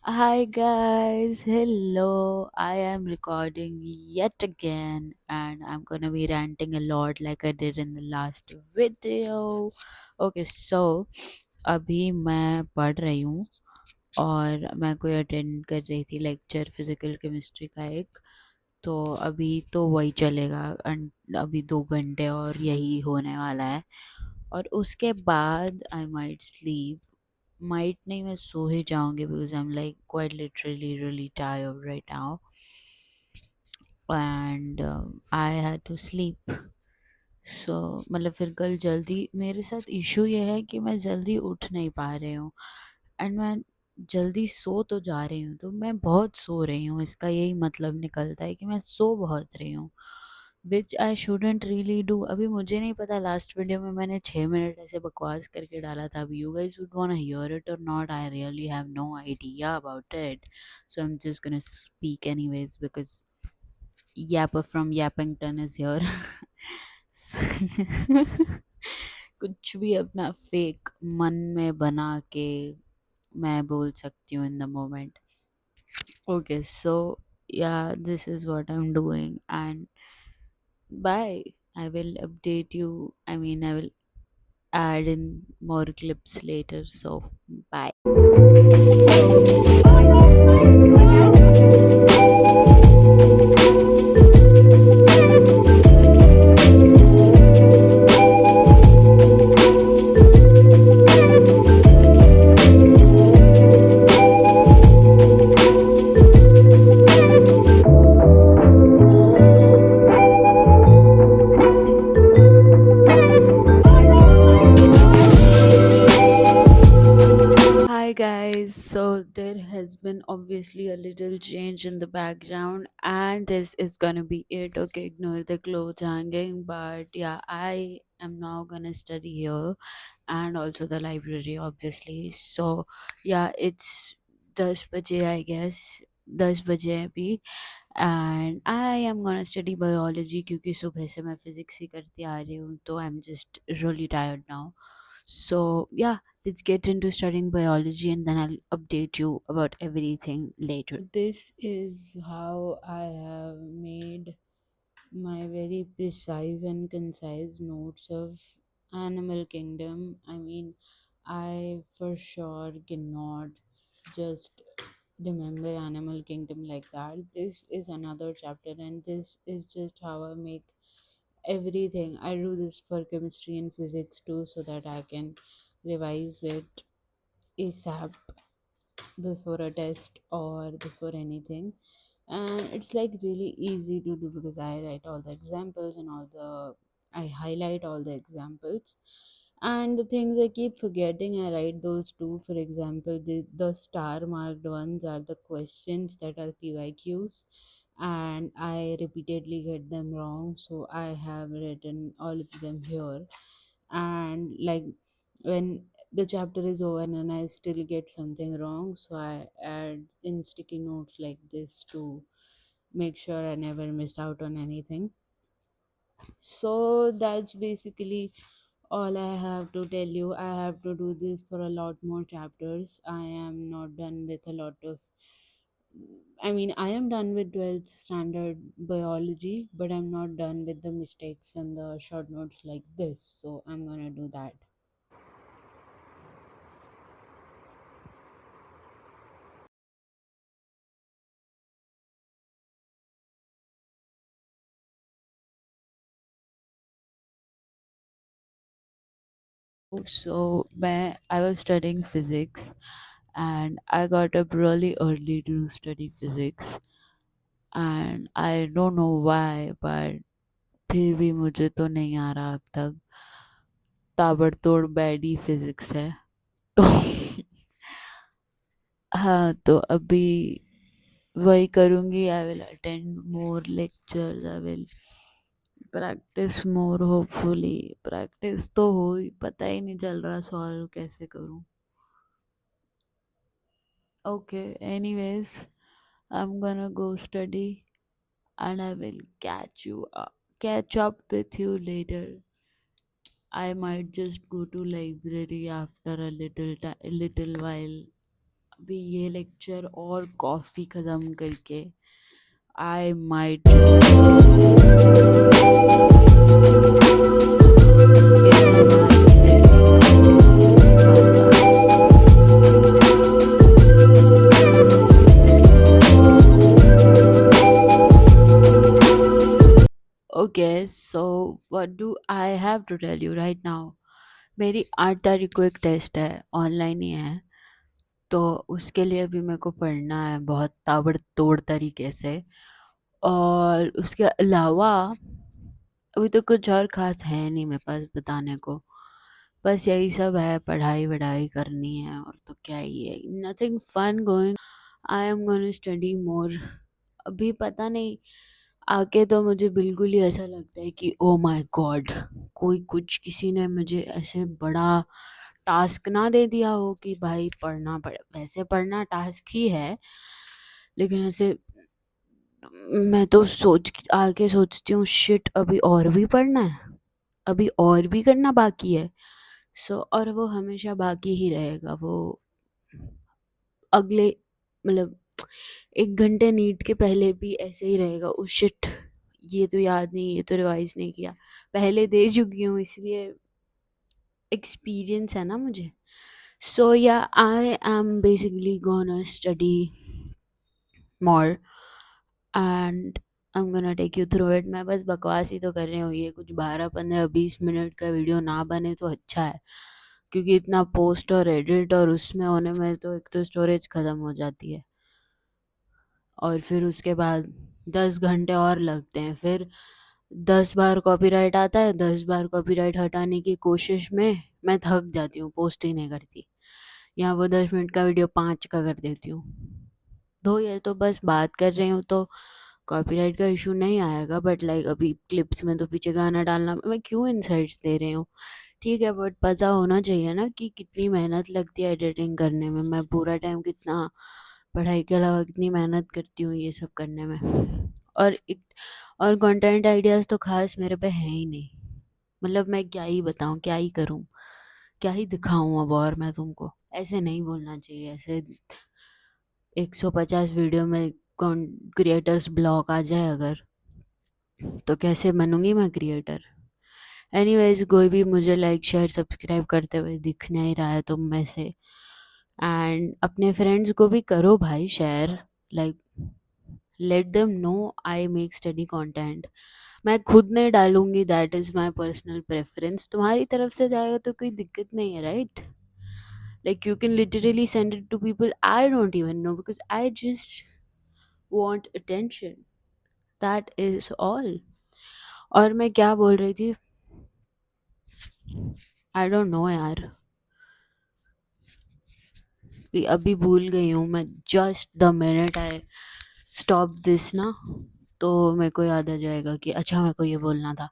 Hi guys, hello. I am recording yet again and I'm gonna be ranting a lot like I did in the last video. Okay, so अभी मैं पढ़ रही हूँ और मैं कोई अटेंड कर रही थी लेक्चर फिजिकल केमिस्ट्री का एक। तो अभी तो वही चलेगा अभी 2 घंटे और यही होने वाला है और उसके बाद आई माइट स्लीप। माइट नहीं, मैं सो ही जाऊंगी because I am like quite literally really tired right now and I had to sleep. So मतलब फिर कल जल्दी मेरे साथ इशू ये है कि मैं जल्दी उठ नहीं पा रही हूँ एंड मैं जल्दी सो तो जा रही हूँ, तो मैं बहुत सो रही हूँ, इसका यही मतलब निकलता है कि मैं सो बहुत रही हूँ, विच आई शुडेंट रियली डू। अभी मुझे नहीं पता, लास्ट वीडियो में मैंने 6 मिनट ऐसे बकवास करके डाला था। अभी you guys would want hear it और not, I really have no idea about it, so I am just gonna speak anyways because yapper from yappington is here। कुछ भी अपना फेक मन में बना के मैं बोल सकती हूँ in the moment. Okay so yeah this is what I am doing and bye. I will update you. I mean, I will add in more clips later. So, bye. Hi guys, so there has been obviously a little change in the background, and this is gonna be it. Okay, ignore the clothes hanging, but yeah, I am now gonna study here and also the library, obviously. So, yeah, it's 10 baje, I guess. 10 बजे है अभी and I am gonna study biology क्योंकि सुबह से मैं physics ही करती आ रही हूँ, तो आई am just really tired now. So, yeah, let's get into studying biology and then I'll update you about everything later. This is how I have made my very precise and concise notes of animal kingdom. I mean, I for sure cannot just remember animal kingdom like that. This is another chapter and this is just how I make everything. I do this for chemistry and physics too so that I can revise it ASAP before a test or before anything. And it's like really easy to do because I write all the examples and I highlight all the examples. And the things I keep forgetting, I write those too. For example, the star marked ones are the questions that are PYQs, and I repeatedly get them wrong, so I have written all of them here. And like when the chapter is over and I still get something wrong, so I add in sticky notes like this to make sure I never miss out on anything. So that's basically all I have to tell you. I have to do this for a lot more chapters. I am not done with a lot of. I mean, I am done with 12th standard biology, but I'm not done with the mistakes and the short notes like this. So I'm gonna do that. So when I was studying physics and I got up really early to study physics and I don't know why, but फिर भी मुझे तो नहीं आ रहा अब तक। ताबड़तोड़ bad ही physics है। तो हाँ, तो अभी वही करूँगी। I will attend more lectures, I will practice more, hopefully practice तो हो ही, पता ही नहीं चल रहा सॉल्व कैसे करूँ। Okay, anyways, I'm gonna go study and I will catch up with you later. I might just go to library after a little while अभी ये लेक्चर और कॉफ़ी ख़त्म करके I might okay so what do I have to tell you right now. मेरी 8 तारीख को एक test है, ऑनलाइन ही है, तो उसके लिए भी मेरे को पढ़ना है बहुत ताबड़तोड़ तरीके से। और उसके अलावा अभी तो कुछ और ख़ास है नहीं मेरे पास बताने को, बस यही सब है, पढ़ाई वढ़ाई करनी है और तो क्या ही है, nothing fun going. I am gonna study more. अभी पता नहीं, आके तो मुझे बिल्कुल ही ऐसा लगता है कि ओ माय गॉड, कोई कुछ किसी ने मुझे ऐसे बड़ा टास्क ना दे दिया हो कि भाई पढ़ना पड़े। वैसे पढ़ना टास्क ही है, लेकिन ऐसे मैं तो आके सोचती हूँ शिट अभी और भी पढ़ना है, अभी और भी करना बाकी है। और वो हमेशा बाकी ही रहेगा, वो अगले मतलब 1 घंटे नीट के पहले भी ऐसे ही रहेगा। ओ शिट, ये तो याद नहीं, ये तो रिवाइज नहीं किया, पहले दे चुकी हूँ, इसलिए एक्सपीरियंस है ना मुझे। So yeah I am basically gonna study more and I am gonna take you through it. मैं बस बकवास ही तो कर रही हूँ, ये कुछ 12 15 20 मिनट का वीडियो ना बने तो अच्छा है, क्योंकि इतना पोस्ट और एडिट और उसमें होने में तो एक तो स्टोरेज ख़त्म हो जाती है, और फिर उसके बाद 10 घंटे और लगते हैं, फिर 10 बार कॉपीराइट आता है, 10 बार कॉपीराइट हटाने की कोशिश में मैं थक जाती हूँ, पोस्ट ही नहीं करती। यहाँ वो 10 मिनट का वीडियो 5 का कर देती हूँ। दो ये तो बस बात कर रही हूँ तो कॉपीराइट का इशू नहीं आएगा, बट लाइक अभी क्लिप्स में तो पीछे गाना डालना, मैं क्यों इनसाइट्स दे रही हूँ, ठीक है, बट पता होना चाहिए ना कि कितनी मेहनत लगती है एडिटिंग करने में। मैं पूरा टाइम कितना पढ़ाई के अलावा कितनी मेहनत करती हूँ ये सब करने में। और एक और कंटेंट आइडियाज़ तो खास मेरे पे है ही नहीं, मतलब मैं क्या ही बताऊँ, क्या ही करूँ, क्या ही दिखाऊँ अब। और मैं तुमको ऐसे नहीं बोलना चाहिए, ऐसे 150 वीडियो में कौन क्रिएटर्स ब्लॉक आ जाए अगर, तो कैसे बनूंगी मैं क्रिएटर। एनीवेज, कोई भी मुझे लाइक शेयर सब्सक्राइब करते हुए दिख नहीं रहा है तुम में से, एंड अपने फ्रेंड्स को भी करो भाई share, like let them know I make study content. मैं खुद नहीं डालूंगी, that is my personal preference, तुम्हारी तरफ से जाएगा तो कोई दिक्कत नहीं है, right? Like you can literally send it to people I don't even know, because I just want attention, that is all. और मैं क्या बोल रही थी, आई डोंट नो यार, अभी भूल गई हूँ मैं। Just the minute I stop this ना, तो मेरे को याद आ जाएगा कि अच्छा मेरे को ये बोलना था।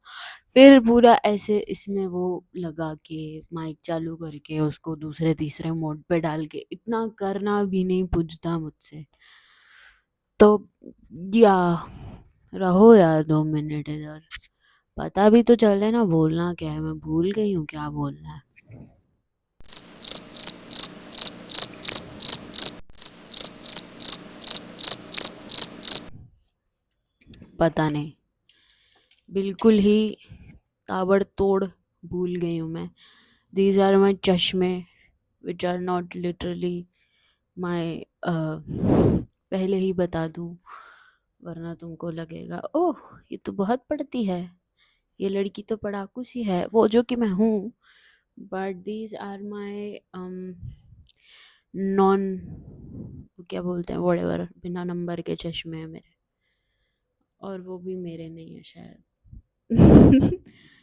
फिर पूरा ऐसे इसमें वो लगा के माइक चालू करके उसको दूसरे तीसरे मोड पे डाल के, इतना करना भी नहीं पूछता मुझसे। तो या रहो यार 2 मिनट इधर, पता भी तो चले ना बोलना क्या है, मैं भूल गई हूँ क्या बोलना है। पता नहीं, बिल्कुल ही ताबड़तोड़ भूल गई हूँ मैं। दीज आर माई चश्मे which are not literally my, पहले ही बता दूँ वरना तुमको लगेगा ओह ये तो बहुत पढ़ती है, ये लड़की तो पढ़ाकू सी है, वो जो कि मैं हूँ, but these are my non, क्या बोलते हैं, वॉटेवर, बिना नंबर के चश्मे हैं मेरे, और वो भी मेरे नहीं है शायद।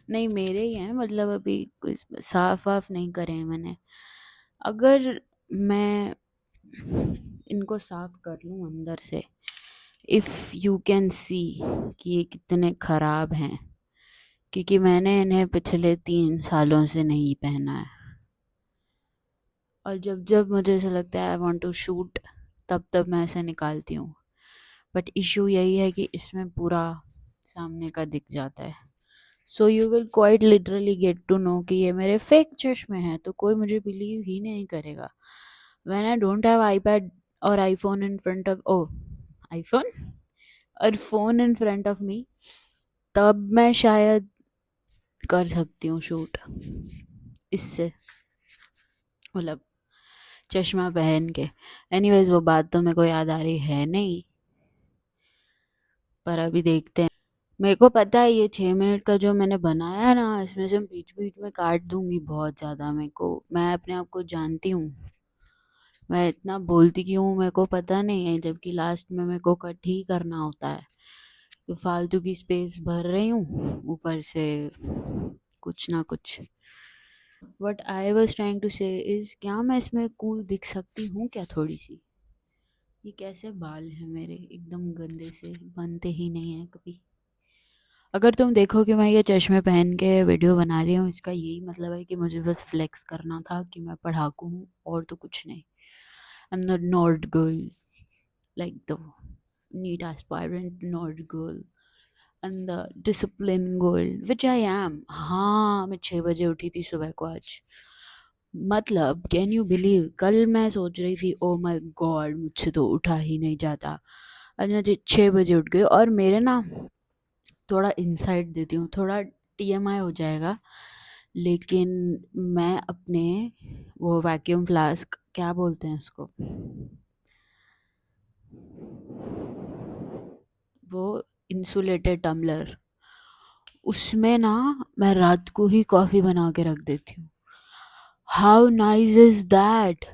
नहीं मेरे ही हैं, मतलब अभी कुछ साफ वाफ नहीं करे हैं मैंने। अगर मैं इनको साफ कर लूँ अंदर से, इफ़ यू कैन सी कि ये कितने ख़राब हैं, क्योंकि मैंने इन्हें पिछले 3 सालों से नहीं पहना है, और जब जब मुझे ऐसा लगता है आई वांट टू शूट, तब तब मैं ऐसे निकालती हूँ। बट इशू यही है कि इसमें पूरा सामने का दिख जाता है, so you will quite literally get to know कि ये मेरे फेक चश्मे हैं, तो कोई मुझे बिलीव ही नहीं करेगा। When I don't have iPad or iPhone in front of, oh, iPhone और phone in front of me, तब मैं शायद कर सकती हूँ शूट इससे, मतलब चश्मा पहन के। एनीवेज वो बात तो मेरे को याद आ रही है नहीं, पर अभी देखते हैं। मेरे को पता है ये 6 मिनट का जो मैंने बनाया है ना, इसमें से बीच बीच में काट दूंगी बहुत ज़्यादा। मेरे को, मैं अपने आप को जानती हूँ, मैं इतना बोलती क्यों हूँ मेरे को पता नहीं है, जबकि लास्ट में मेरे को कट ही करना होता है। तो फालतू की स्पेस भर रही हूँ ऊपर से कुछ ना कुछ। What I was trying to say is, क्या मैं इसमें कूल दिख सकती हूँ क्या थोड़ी सी? ये कैसे बाल हैं मेरे, एकदम गंदे से, बनते ही नहीं है कभी। अगर तुम देखो कि मैं ये चश्मे पहन के वीडियो बना रही हूँ, इसका यही मतलब है कि मुझे बस फ्लेक्स करना था कि मैं पढ़ाकू हूँ, और तो कुछ नहीं। I am not not girl like the NEET aspirant not girl and the discipline girl which I am. हाँ, मैं 6 बजे उठी थी सुबह को आज। मतलब कैन यू बिलीव, कल मैं सोच रही थी ओ माय गॉड मुझसे तो उठा ही नहीं जाता, आज मैं 6 बजे उठ गई। और मेरे ना, थोड़ा इंसाइट देती हूँ, थोड़ा टीएमआई हो जाएगा, लेकिन मैं अपने वो वैक्यूम फ्लास्क, क्या बोलते हैं उसको, वो इंसुलेटेड टम्बलर, उसमें ना मैं रात को ही कॉफ़ी बना के रख देती हूँ। How nice is that?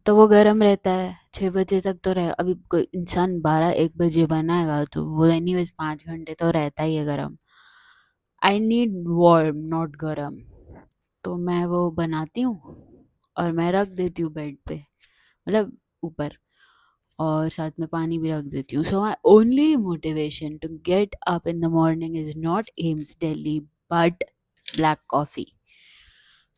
तो वो गर्म रहता है 6 बजे तक, तो रहे। अभी कोई इंसान 12-1 बजे बनाएगा तो वो एनीवेज 5 घंटे तो रहता ही है गर्म। आई नीड वार्म नॉट गरम। तो मैं वो बनाती हूँ और मैं रख देती हूँ बेड पे, मतलब ऊपर, और साथ में पानी भी रख देती हूँ। So my only motivation to get up in the morning is not AIIMS Delhi but black coffee.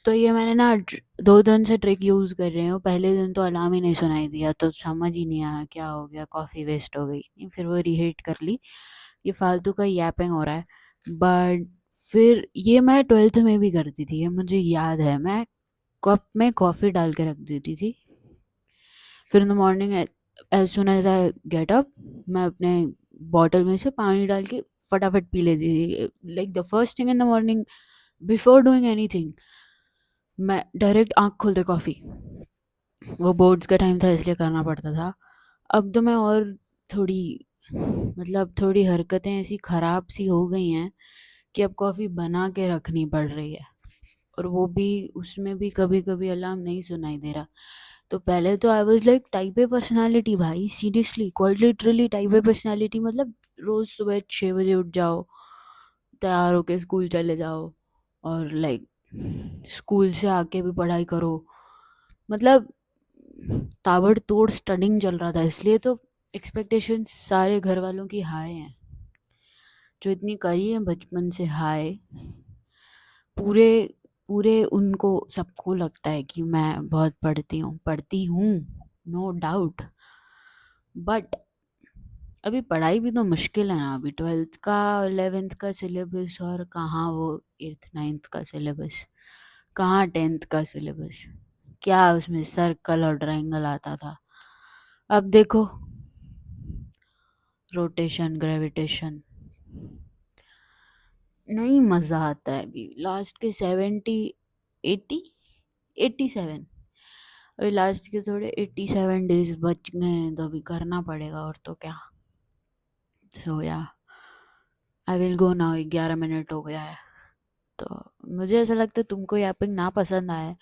तो ये मैंने ना 2 दिन से ट्रिक यूज़ कर रही हूँ। पहले दिन तो अलार्म ही नहीं सुनाई दिया, तो समझ ही नहीं आया क्या हो गया, कॉफ़ी वेस्ट हो गई। नहीं, फिर वो रीहीट कर ली, ये फालतू का यैपिंग हो रहा है। बट फिर ये मैं 12th में भी करती थी, ये मुझे याद है। मैं कप में कॉफ़ी डाल के रख देती थी, फिर in the morning as soon as I get up, मैं अपने बॉटल में से पानी डाल के फटाफट पी लेती थी। Like the first thing in the morning before doing anything, मैं डायरेक्ट आँख खोलते कॉफ़ी। वो बोर्ड्स का टाइम था इसलिए करना पड़ता था। अब तो मैं और थोड़ी, मतलब थोड़ी हरकतें ऐसी ख़राब सी हो गई हैं कि अब कॉफ़ी बना के रखनी पड़ रही है, और वो भी, उसमें भी कभी कभी अलार्म नहीं सुनाई दे रहा। तो पहले तो I was like type A personality भाई, seriously quite literally type A personality. मतलब रोज़ सुबह 6 बजे उठ जाओ, तैयार होके स्कूल चले जाओ, और लाइक स्कूल से आके भी पढ़ाई करो। मतलब ताबड़तोड़ स्टडिंग चल रहा था, इसलिए तो एक्सपेक्टेशंस सारे घर वालों की हाई हैं, जो इतनी करी है बचपन से हाई। पूरे पूरे उनको सबको लगता है कि मैं बहुत पढ़ती हूँ, नो डाउट। बट अभी पढ़ाई भी तो मुश्किल है ना, अभी 12th का 11th का सिलेबस, और कहाँ वो 8th 9th का सिलेबस, कहाँ 10th का सिलेबस। क्या उसमें सर्कल और ट्रायंगल आता था, अब देखो रोटेशन ग्रेविटेशन। नहीं मज़ा आता है अभी लास्ट के 87 अभी लास्ट के थोड़े 87 डेज बच गए हैं, तो अभी करना पड़ेगा, और तो क्या। सो yeah I will go now, 11 minute हो गया है। तो मुझे ऐसा लगता है तुमको यापिंग ना पसंद आए,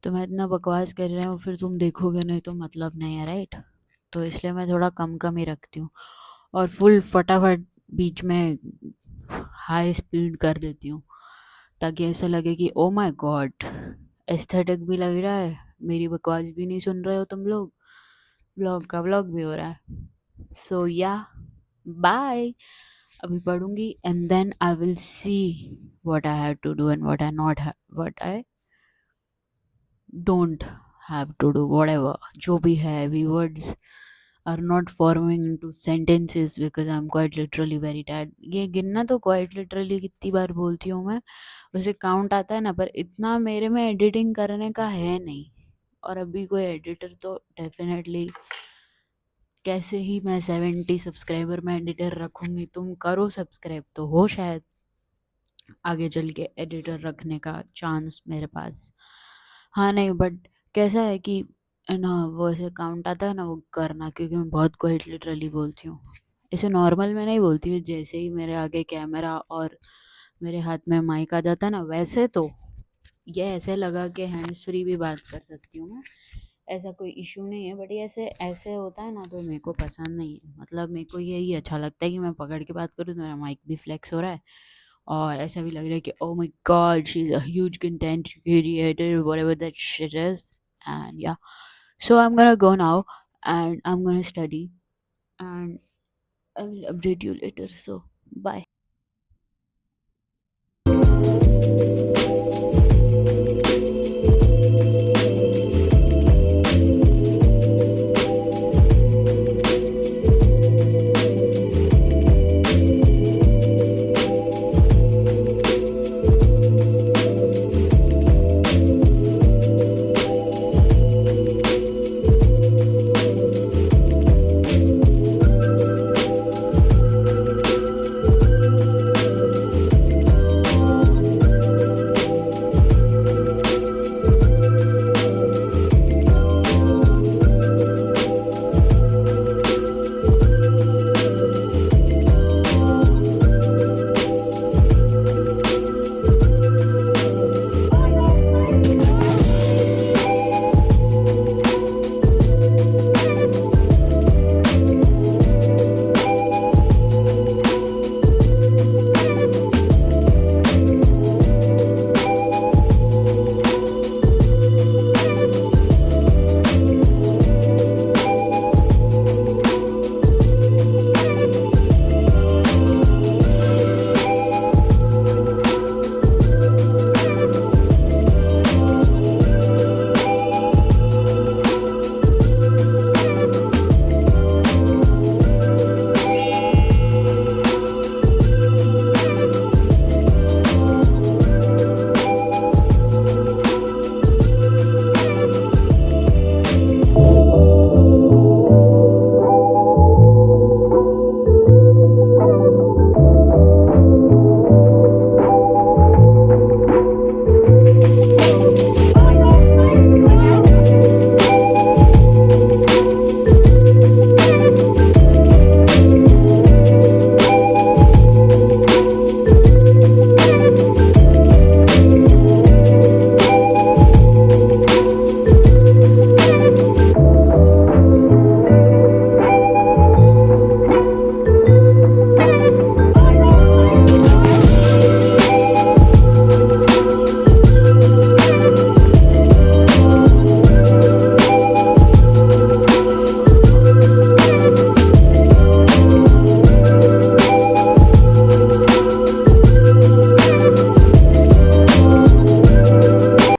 तो मैं इतना बकवास कर रहा हूँ, फिर तुम देखोगे नहीं तो मतलब नहीं है, राइट? तो इसलिए मैं थोड़ा कम कम ही रखती हूँ, और फुल फटाफट बीच में हाई स्पीड कर देती हूँ, ताकि ऐसा लगे कि ओ माय गॉड, एस्थेटिक भी लग रहा है, मेरी बकवास भी नहीं सुन रहे हो तुम लोग, ब्लॉग का ब्लॉग भी हो रहा है। सो या बाय, अभी पढ़ूंगी and then I will see what I have to do and what I don't have to do, whatever जो भी है। We words are not forming into sentences because I am quite literally very tired. ये गिनना तो quite literally कितनी बार बोलती हूँ मैं, वैसे काउंट आता है ना, पर इतना मेरे में एडिटिंग करने का है नहीं, और अभी कोई एडिटर तो डेफिनेटली, कैसे ही मैं 70 सब्सक्राइबर में एडिटर रखूंगी, तुम करो सब्सक्राइब तो हो शायद आगे चल के एडिटर रखने का चांस मेरे पास। हाँ नहीं, बट कैसा है कि है ना, वो ऐसे काउंट आता है ना, वो करना, क्योंकि मैं बहुत क्वाइट लिटरली बोलती हूँ। ऐसे नॉर्मल में नहीं बोलती हूँ, जैसे ही मेरे आगे कैमरा और मेरे हाथ में माइक आ जाता है ना, वैसे तो ये ऐसे लगा कि हैंड्स फ्री भी बात कर सकती हूँ मैं, ऐसा कोई इशू नहीं है। बट ये ऐसे ऐसे होता है ना, तो मेरे को पसंद नहीं है। मतलब मेरे को यही अच्छा लगता है कि मैं पकड़ के बात करूँ तो मेरा माइक भी फ्लेक्स हो रहा है, और ऐसा भी लग रहा है कि oh my God, she is a huge content creator, whatever that shit is. And yeah, so I am gonna go now and I am gonna study and I will update you later. So bye.